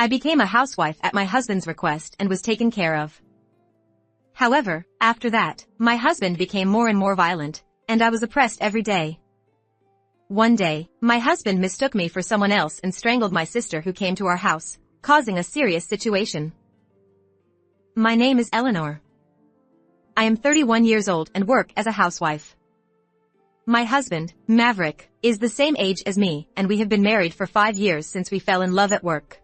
I became a housewife at my husband's request and was taken care of. However, after that, my husband became more and more violent, and I was oppressed every day. One day, my husband mistook me for someone else and strangled my sister who came to our house, causing a serious situation. My name is Eleanor. I am 31 years old and work as a housewife. My husband, Maverick, is the same age as me, and we have been married for 5 years since we fell in love at work.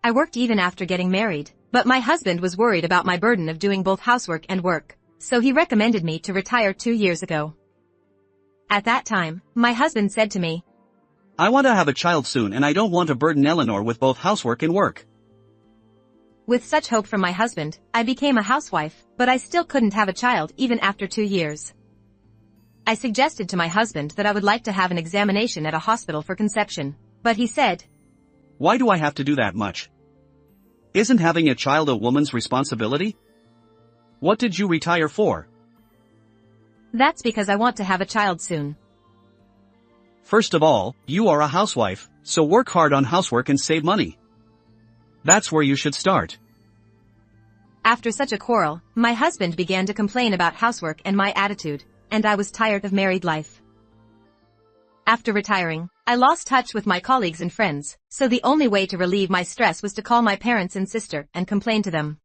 I worked even after getting married, but my husband was worried about my burden of doing both housework and work, so he recommended me to retire 2 years ago. At that time, my husband said to me, "I want to have a child soon and I don't want to burden Eleanor with both housework and work." With such hope from my husband, I became a housewife, but I still couldn't have a child even after 2 years. I suggested to my husband that I would like to have an examination at a hospital for conception, but he said, "Why do I have to do that much? Isn't having a child a woman's responsibility? What did you retire for?" "That's because I want to have a child soon." First of all, you are a housewife, so work hard on housework and save money. That's where you should start. After such a quarrel, my husband began to complain about housework and my attitude, and I was tired of married life. After retiring, I lost touch with my colleagues and friends, so the only way to relieve my stress was to call my parents and sister and complain to them.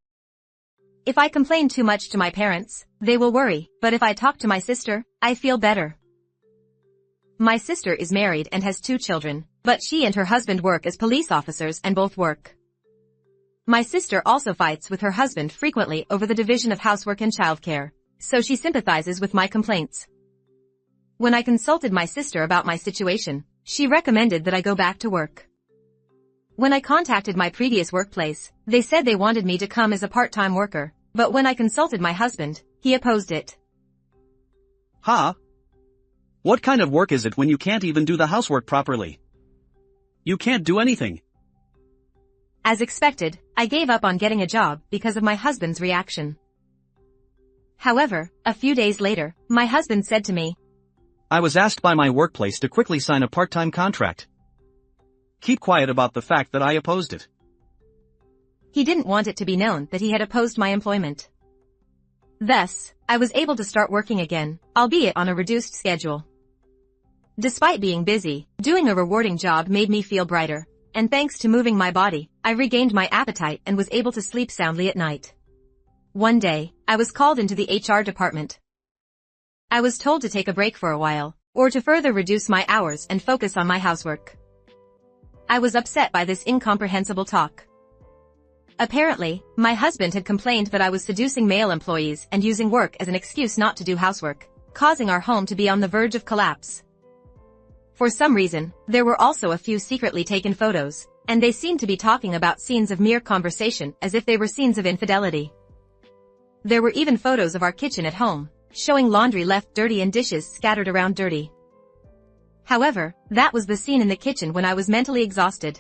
If I complain too much to my parents, they will worry, but if I talk to my sister, I feel better. My sister is married and has 2 children, but she and her husband work as police officers and both work. My sister also fights with her husband frequently over the division of housework and childcare, so she sympathizes with my complaints. When I consulted my sister about my situation, she recommended that I go back to work. When I contacted my previous workplace, they said they wanted me to come as a part-time worker, but when I consulted my husband, he opposed it. Huh? What kind of work is it when you can't even do the housework properly? You can't do anything. As expected, I gave up on getting a job because of my husband's reaction. However, a few days later, my husband said to me, "I was asked by my workplace to quickly sign a part-time contract. Keep quiet about the fact that I opposed it." He didn't want it to be known that he had opposed my employment. Thus, I was able to start working again, albeit on a reduced schedule. Despite being busy, doing a rewarding job made me feel brighter, and thanks to moving my body, I regained my appetite and was able to sleep soundly at night. One day, I was called into the HR department. I was told to take a break for a while, or to further reduce my hours and focus on my housework. I was upset by this incomprehensible talk. Apparently, my husband had complained that I was seducing male employees and using work as an excuse not to do housework, causing our home to be on the verge of collapse. For some reason, there were also a few secretly taken photos, and they seemed to be talking about scenes of mere conversation as if they were scenes of infidelity. There were even photos of our kitchen at home, showing laundry left dirty and dishes scattered around dirty. However, that was the scene in the kitchen when I was mentally exhausted.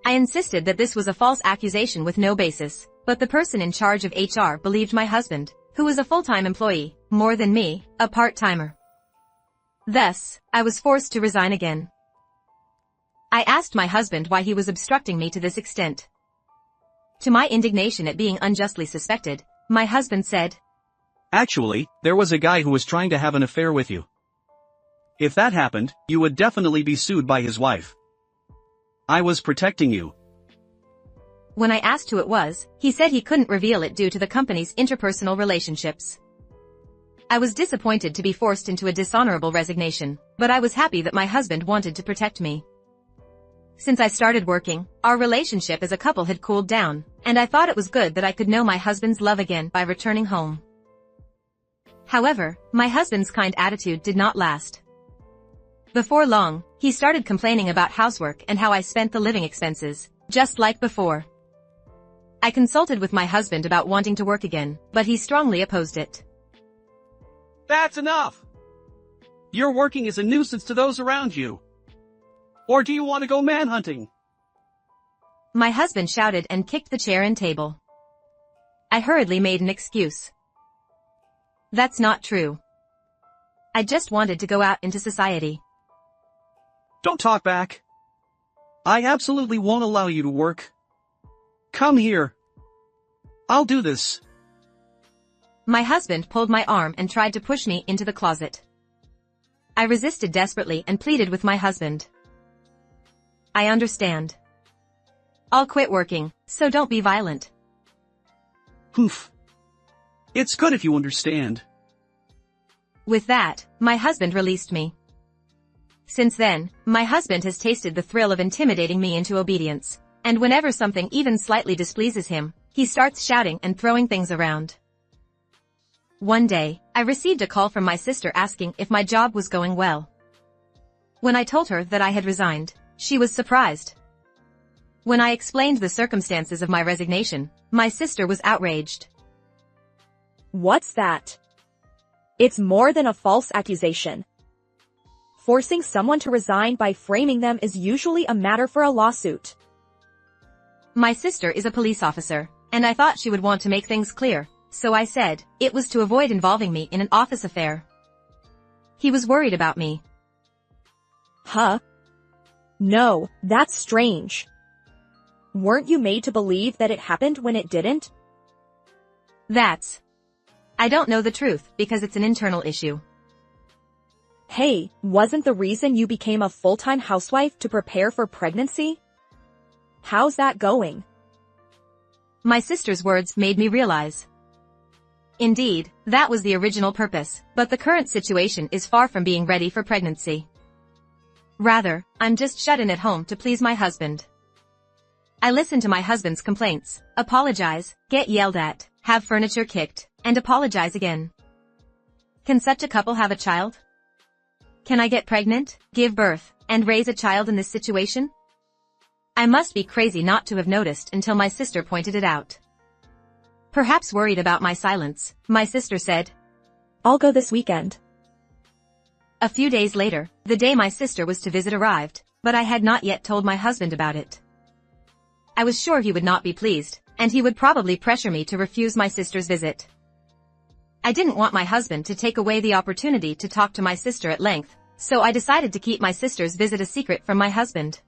I insisted that this was a false accusation with no basis, but the person in charge of HR believed my husband, who was a full-time employee, more than me, a part-timer. Thus, I was forced to resign again. I asked my husband why he was obstructing me to this extent. To my indignation at being unjustly suspected, my husband said, "Actually, there was a guy who was trying to have an affair with you. If that happened, you would definitely be sued by his wife. I was protecting you." When I asked who it was, he said he couldn't reveal it due to the company's interpersonal relationships. I was disappointed to be forced into a dishonorable resignation, but I was happy that my husband wanted to protect me. Since I started working, our relationship as a couple had cooled down, and I thought it was good that I could know my husband's love again by returning home. However, my husband's kind attitude did not last. Before long, he started complaining about housework and how I spent the living expenses, just like before. I consulted with my husband about wanting to work again, but he strongly opposed it. "That's enough! Your working is a nuisance to those around you. Or do you want to go manhunting?" My husband shouted and kicked the chair and table. I hurriedly made an excuse. That's not true. I just wanted to go out into society. "Don't talk back. I absolutely won't allow you to work. Come here. I'll do this. My husband pulled my arm and tried to push me into the closet. I resisted desperately and pleaded with my husband. I understand. I'll quit working, so don't be violent. Poof. It's good if you understand. With that, my husband released me. Since then, my husband has tasted the thrill of intimidating me into obedience, and whenever something even slightly displeases him, he starts shouting and throwing things around. One day, I received a call from my sister asking if my job was going well. When I told her that I had resigned, she was surprised. When I explained the circumstances of my resignation, my sister was outraged. What's that? It's more than a false accusation. Forcing someone to resign by framing them is usually a matter for a lawsuit. My sister is a police officer, and I thought she would want to make things clear, so I said it was to avoid involving me in an office affair. He was worried about me. Huh? No, that's strange. Weren't you made to believe that it happened when it didn't? I don't know the truth because it's an internal issue. Hey, wasn't the reason you became a full-time housewife to prepare for pregnancy? How's that going? My sister's words made me realize. Indeed, that was the original purpose, but the current situation is far from being ready for pregnancy. Rather, I'm just shut in at home to please my husband. I listen to my husband's complaints, apologize, get yelled at, have furniture kicked, and apologize again. Can such a couple have a child? Can I get pregnant, give birth, and raise a child in this situation? I must be crazy not to have noticed until my sister pointed it out. Perhaps worried about my silence, my sister said, I'll go this weekend. A few days later, the day my sister was to visit arrived, but I had not yet told my husband about it. I was sure he would not be pleased, and he would probably pressure me to refuse my sister's visit. I didn't want my husband to take away the opportunity to talk to my sister at length, so I decided to keep my sister's visit a secret from my husband.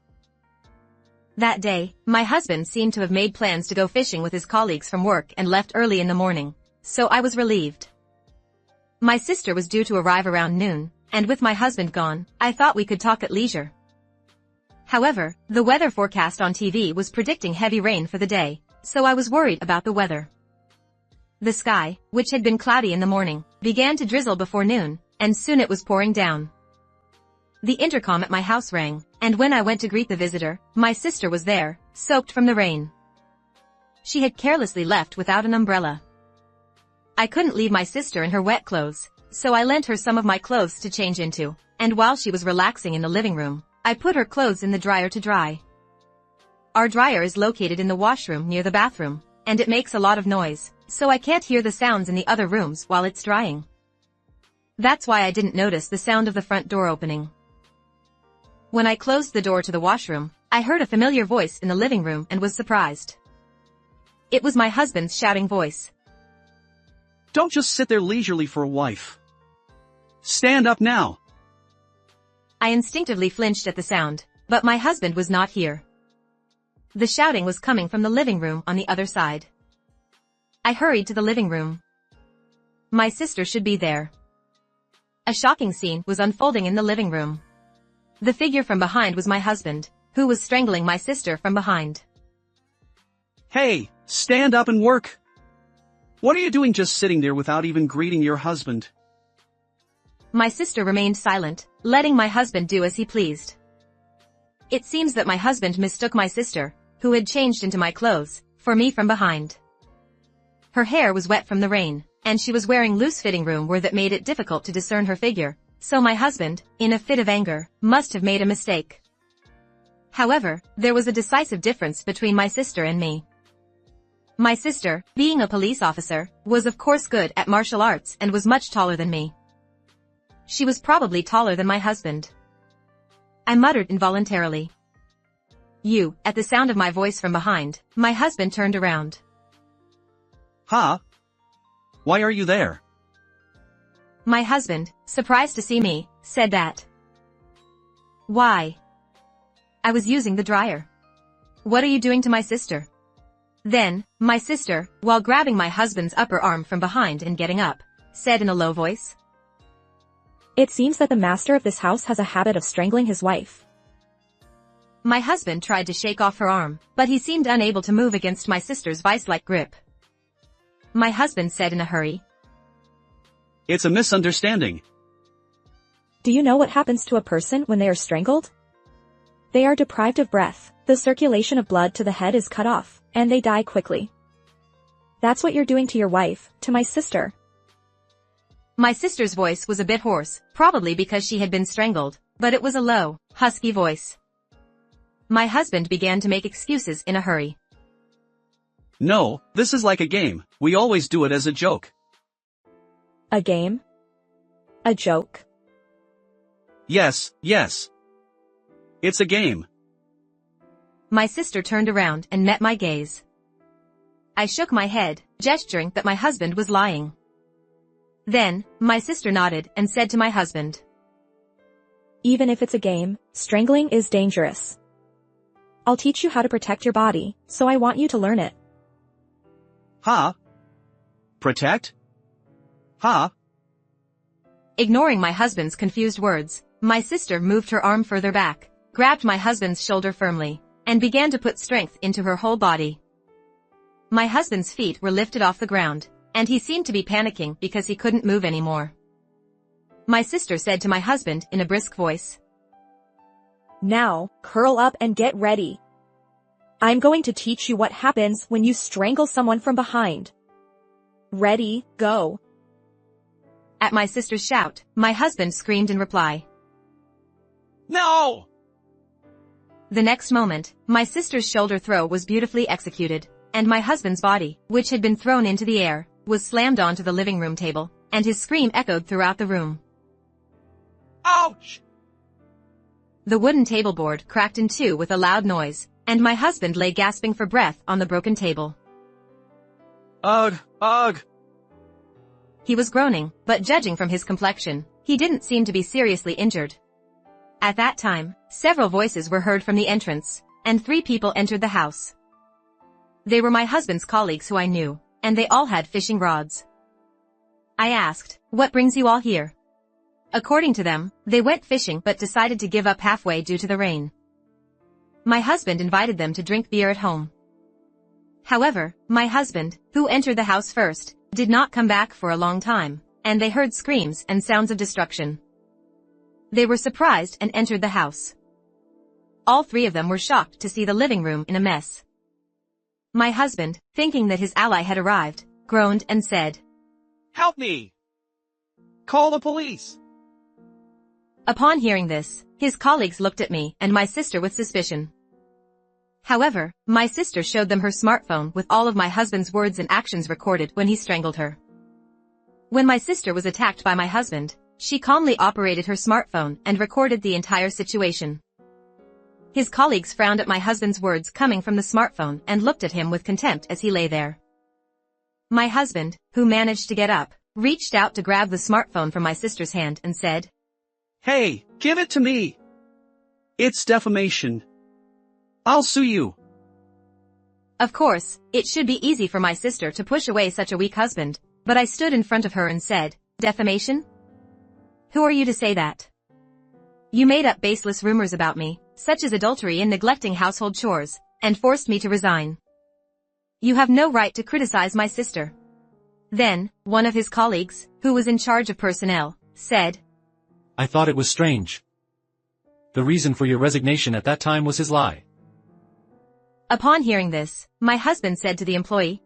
That day, my husband seemed to have made plans to go fishing with his colleagues from work and left early in the morning, so I was relieved. My sister was due to arrive around noon, and with my husband gone, I thought we could talk at leisure. However, the weather forecast on TV was predicting heavy rain for the day, so I was worried about the weather. The sky, which had been cloudy in the morning, began to drizzle before noon, and soon it was pouring down. The intercom at my house rang, and when I went to greet the visitor, my sister was there, soaked from the rain. She had carelessly left without an umbrella. I couldn't leave my sister in her wet clothes, so I lent her some of my clothes to change into, and while she was relaxing in the living room, I put her clothes in the dryer to dry. Our dryer is located in the washroom near the bathroom, and it makes a lot of noise, so I can't hear the sounds in the other rooms while it's drying. That's why I didn't notice the sound of the front door opening. When I closed the door to the washroom, I heard a familiar voice in the living room and was surprised. It was my husband's shouting voice. Don't just sit there leisurely for a wife. Stand up now. I instinctively flinched at the sound, but my husband was not here. The shouting was coming from the living room on the other side. I hurried to the living room. My sister should be there. A shocking scene was unfolding in the living room. The figure from behind was my husband, who was strangling my sister from behind. Hey, stand up and work. What are you doing just sitting there without even greeting your husband? My sister remained silent, letting my husband do as he pleased. It seems that my husband mistook my sister, who had changed into my clothes, for me from behind. Her hair was wet from the rain, and she was wearing loose-fitting roomwear that made it difficult to discern her figure, so my husband, in a fit of anger, must have made a mistake. However, there was a decisive difference between my sister and me. My sister, being a police officer, was of course good at martial arts and was much taller than me. She was probably taller than my husband. I muttered involuntarily. "You," at the sound of my voice from behind, my husband turned around. Huh? Why are you there? My husband, surprised to see me, said that. Why? I was using the dryer. What are you doing to my sister? Then, my sister, while grabbing my husband's upper arm from behind and getting up, said in a low voice. It seems that the master of this house has a habit of strangling his wife. My husband tried to shake off her arm, but he seemed unable to move against my sister's vice-like grip. My husband said in a hurry. It's a misunderstanding. Do you know what happens to a person when they are strangled? They are deprived of breath, the circulation of blood to the head is cut off, and they die quickly. That's what you're doing to your wife, to my sister. My sister's voice was a bit hoarse, probably because she had been strangled, but it was a low, husky voice. My husband began to make excuses in a hurry. No, this is like a game, we always do it as a joke. A game? A joke? Yes. It's a game. My sister turned around and met my gaze. I shook my head, gesturing that my husband was lying. Then, my sister nodded and said to my husband. Even if it's a game, strangling is dangerous. I'll teach you how to protect your body, so I want you to learn it. Huh? Protect? Huh? Ignoring my husband's confused words, my sister moved her arm further back, grabbed my husband's shoulder firmly, and began to put strength into her whole body. My husband's feet were lifted off the ground, and he seemed to be panicking because he couldn't move anymore. My sister said to my husband in a brisk voice. Now, curl up and get ready. I'm going to teach you what happens when you strangle someone from behind. Ready, go. At my sister's shout, my husband screamed in reply. No! The next moment, my sister's shoulder throw was beautifully executed, and my husband's body, which had been thrown into the air, was slammed onto the living room table, and his scream echoed throughout the room. Ouch! The wooden tableboard cracked in two with a loud noise, and my husband lay gasping for breath on the broken table. Ugh. He was groaning, but judging from his complexion, he didn't seem to be seriously injured. At that time, several voices were heard from the entrance, and 3 people entered the house. They were my husband's colleagues who I knew, and they all had fishing rods. I asked, "What brings you all here?" According to them, they went fishing but decided to give up halfway due to the rain. My husband invited them to drink beer at home. However, my husband, who entered the house first, did not come back for a long time, and they heard screams and sounds of destruction. They were surprised and entered the house. All 3 of them were shocked to see the living room in a mess. My husband, thinking that his ally had arrived, groaned and said, Help me! Call the police! Upon hearing this, his colleagues looked at me and my sister with suspicion. However, my sister showed them her smartphone with all of my husband's words and actions recorded when he strangled her. When my sister was attacked by my husband, she calmly operated her smartphone and recorded the entire situation. His colleagues frowned at my husband's words coming from the smartphone and looked at him with contempt as he lay there. My husband, who managed to get up, reached out to grab the smartphone from my sister's hand and said, Hey, give it to me! It's defamation. I'll sue you. Of course, it should be easy for my sister to push away such a weak husband, but I stood in front of her and said, Defamation? Who are you to say that? You made up baseless rumors about me, such as adultery and neglecting household chores, and forced me to resign. You have no right to criticize my sister. Then, one of his colleagues, who was in charge of personnel, said, I thought it was strange. The reason for your resignation at that time was his lie. Upon hearing this, my husband said to the employee,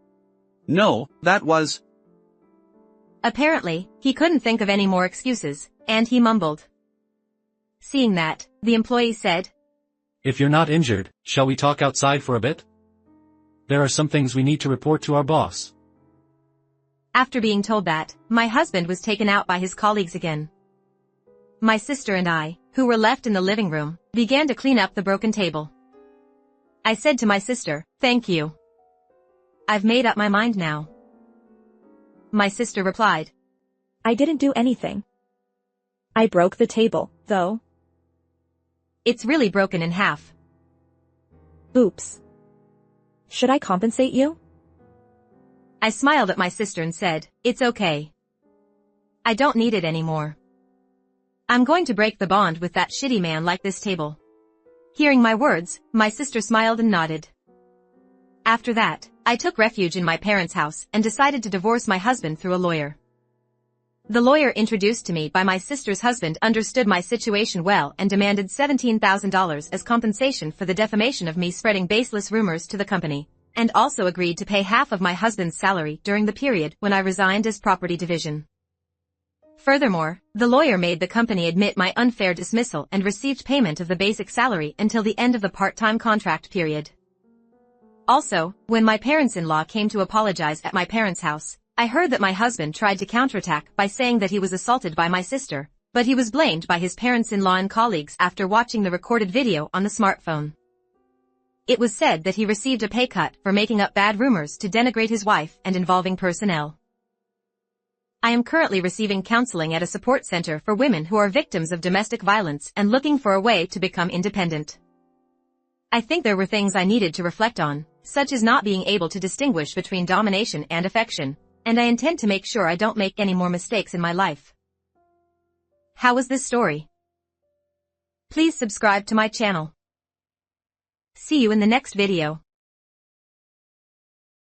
No, that was... Apparently, he couldn't think of any more excuses, and he mumbled. Seeing that, the employee said, If you're not injured, shall we talk outside for a bit? There are some things we need to report to our boss. After being told that, my husband was taken out by his colleagues again. My sister and I, who were left in the living room, began to clean up the broken table. I said to my sister, Thank you. I've made up my mind now. My sister replied, I didn't do anything. I broke the table, though. It's really broken in half. Oops. Should I compensate you? I smiled at my sister and said, "It's okay. I don't need it anymore. I'm going to break the bond with that shitty man like this table." Hearing my words, my sister smiled and nodded. After that, I took refuge in my parents' house and decided to divorce my husband through a lawyer. The lawyer introduced to me by my sister's husband understood my situation well and demanded $17,000 as compensation for the defamation of me spreading baseless rumors to the company, and also agreed to pay half of my husband's salary during the period when I resigned as property division. Furthermore, the lawyer made the company admit my unfair dismissal and received payment of the basic salary until the end of the part-time contract period. Also, when my parents-in-law came to apologize at my parents' house, I heard that my husband tried to counterattack by saying that he was assaulted by my sister, but he was blamed by his parents-in-law and colleagues after watching the recorded video on the smartphone. It was said that he received a pay cut for making up bad rumors to denigrate his wife and involving personnel. I am currently receiving counseling at a support center for women who are victims of domestic violence and looking for a way to become independent. I think there were things I needed to reflect on, such as not being able to distinguish between domination and affection, and I intend to make sure I don't make any more mistakes in my life. How was this story? Please subscribe to my channel. See you in the next video.